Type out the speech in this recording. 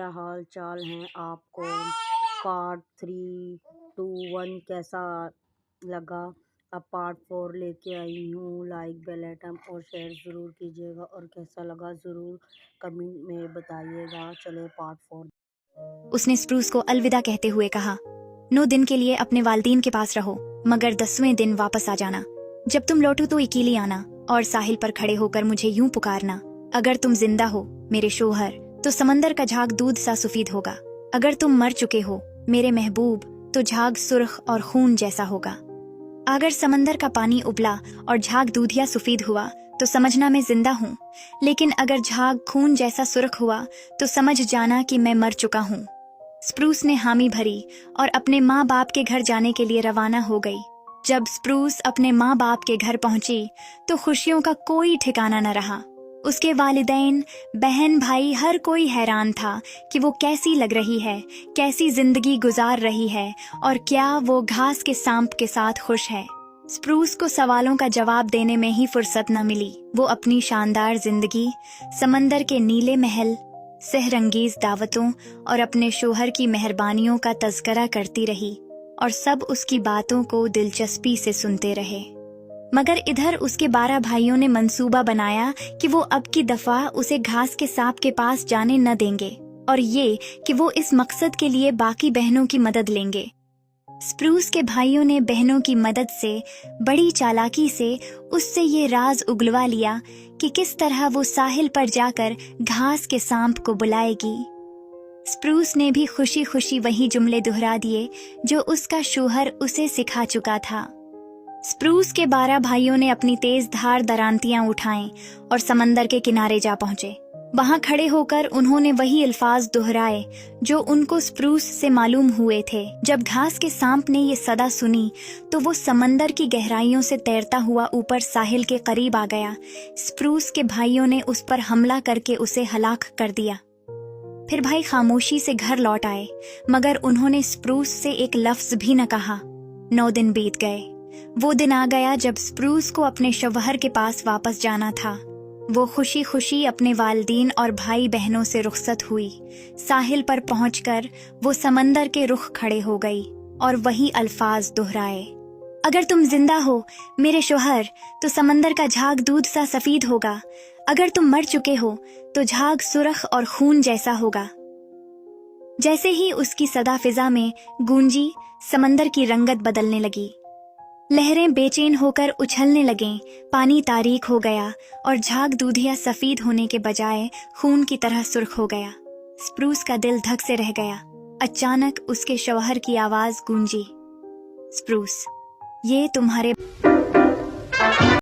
کیا حال چال ہیں آپ کو؟ پارٹ 3 2 1 کیسا لگا؟ اب پارٹ 4 لے کے آئی ہوں۔ لائک بیل آئٹن اور شیئر ضرور کیجیے گا، اور کیسا لگا ضرور کمنٹ میں بتائیے گا۔ چلے پارٹ 4۔ اس نے سپروس کو الوداع کہتے ہوئے کہا، 9 دن کے لیے اپنے والدین کے پاس رہو، مگر 10ویں دن واپس آ جانا۔ جب تم لوٹو تو اکیلی آنا، اور ساحل پر کھڑے ہو کر مجھے یوں پکارنا، اگر تم زندہ ہو میرے شوہر تو سمندر کا جھاگ دودھ سا سفید ہوگا، اگر تم مر چکے ہو میرے محبوب تو جھاگ سرخ اور خون جیسا ہوگا۔ اگر سمندر کا پانی ابلا اور جھاگ دودھیا سفید ہوا تو سمجھنا میں زندہ ہوں، لیکن اگر جھاگ خون جیسا سرخ ہوا تو سمجھ جانا کہ میں مر چکا ہوں۔ سپروس نے حامی بھری اور اپنے ماں باپ کے گھر جانے کے لیے روانہ ہو گئی۔ جب سپروس اپنے ماں باپ کے گھر پہنچی تو خوشیوں کا کوئی ٹھکانہ نہ رہا۔ اس کے والدین، بہن، بھائی، ہر کوئی حیران تھا کہ وہ کیسی لگ رہی ہے، کیسی زندگی گزار رہی ہے، اور کیا وہ گھاس کے سانپ کے ساتھ خوش ہے۔ سپروس کو سوالوں کا جواب دینے میں ہی فرصت نہ ملی۔ وہ اپنی شاندار زندگی، سمندر کے نیلے محل، سحر انگیز دعوتوں اور اپنے شوہر کی مہربانیوں کا تذکرہ کرتی رہی، اور سب اس کی باتوں کو دلچسپی سے سنتے رہے۔ مگر ادھر اس کے 12 بھائیوں نے منصوبہ بنایا کہ وہ اب کی دفعہ اسے گھاس کے سانپ کے پاس جانے نہ دیں گے، اور یہ کہ وہ اس مقصد کے لیے باقی بہنوں کی مدد لیں گے۔ سپروس کے بھائیوں نے بہنوں کی مدد سے بڑی چالاکی سے اس سے یہ راز اگلوا لیا کہ کس طرح وہ ساحل پر جا کر گھاس کے سانپ کو بلائے گی۔ سپروس نے بھی خوشی خوشی وہی جملے دہرا دیے جو اس کا شوہر اسے سکھا چکا تھا۔ سپروس کے 12 بھائیوں نے اپنی تیز دھار درانتیاں اٹھائیں اور سمندر کے کنارے جا پہنچے۔ وہاں کھڑے ہو کر انہوں نے وہی الفاظ دہرائے جو ان کو سپروس سے معلوم ہوئے تھے۔ جب گھاس کے سانپ نے یہ صدا سنی تو وہ سمندر کی گہرائیوں سے تیرتا ہوا اوپر ساحل کے قریب آ گیا۔ سپروس کے بھائیوں نے اس پر حملہ کر کے اسے ہلاک کر دیا۔ پھر بھائی خاموشی سے گھر لوٹ آئے، مگر انہوں نے سپروس سے ایک لفظ بھی نہ کہا۔ 9 دن بیت گئے۔ وہ دن آ گیا جب سپروس کو اپنے شوہر کے پاس واپس جانا تھا۔ وہ خوشی خوشی اپنے والدین اور بھائی بہنوں سے رخصت ہوئی۔ ساحل پر پہنچ کر وہ سمندر کے رخ کھڑے ہو گئی اور وہی الفاظ دہرائے، اگر تم زندہ ہو میرے شوہر تو سمندر کا جھاگ دودھ سا سفید ہوگا، اگر تم مر چکے ہو تو جھاگ سرخ اور خون جیسا ہوگا۔ جیسے ہی اس کی صدا فضا میں گونجی، سمندر کی رنگت بدلنے لگی۔ لہریں بے چین ہو کر اچھلنے لگیں، پانی تاریک ہو گیا اور جھاگ دودھیا سفید ہونے کے بجائے خون کی طرح سرخ ہو گیا۔ سپروس کا دل دھک سے رہ گیا۔ اچانک اس کے شوہر کی آواز گونجی، سپروس، یہ تمہارے